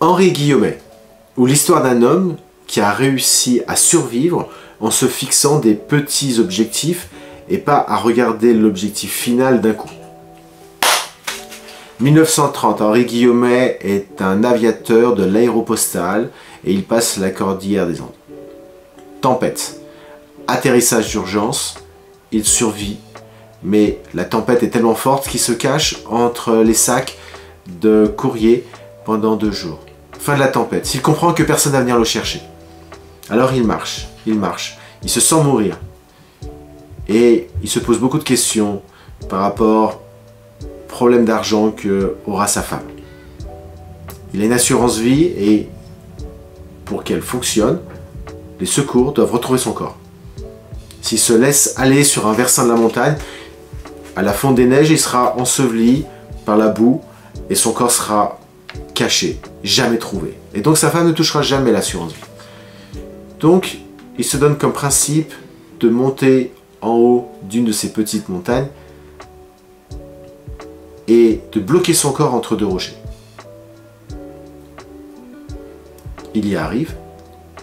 Henri Guillaumet, ou l'histoire d'un homme qui a réussi à survivre en se fixant des petits objectifs et pas à regarder l'objectif final d'un coup. 1930, Henri Guillaumet est un aviateur de l'aéropostale et il passe la cordillère des Andes. Tempête, atterrissage d'urgence, il survit, mais la tempête est tellement forte qu'il se cache entre les sacs de courrier pendant 2 jours. Fin de la tempête, il comprend que personne va venir le chercher. Alors il marche, il se sent mourir. Et il se pose beaucoup de questions par rapport au problème d'argent qu'aura sa femme. Il a une assurance vie et pour qu'elle fonctionne, les secours doivent retrouver son corps. S'il se laisse aller sur un versant de la montagne, à la fonte des neiges, il sera enseveli par la boue et son corps sera caché, jamais trouvé. Et donc sa femme ne touchera jamais l'assurance vie. Donc il se donne comme principe de monter en haut d'une de ces petites montagnes et de bloquer son corps entre 2 rochers. Il y arrive,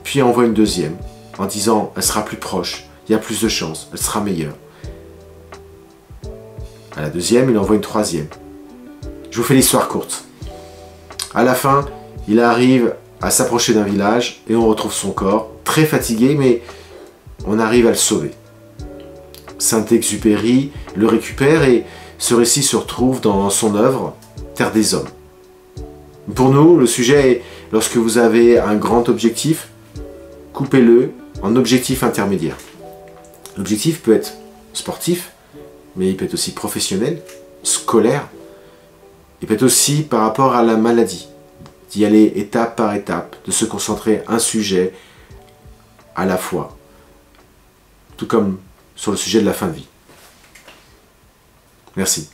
puis envoie une deuxième en disant elle sera plus proche, il y a plus de chances, elle sera meilleure. À la deuxième, il envoie une troisième. Je vous fais l'histoire courte. À la fin, il arrive à s'approcher d'un village et on retrouve son corps, très fatigué, mais on arrive à le sauver. Saint-Exupéry le récupère et ce récit se retrouve dans son œuvre Terre des Hommes. Pour nous, le sujet est lorsque vous avez un grand objectif, coupez-le en objectif intermédiaire. L'objectif peut être sportif, mais il peut être aussi professionnel, scolaire. Il peut être aussi par rapport à la maladie, d'y aller étape par étape, de se concentrer un sujet à la fois, tout comme sur le sujet de la fin de vie. Merci.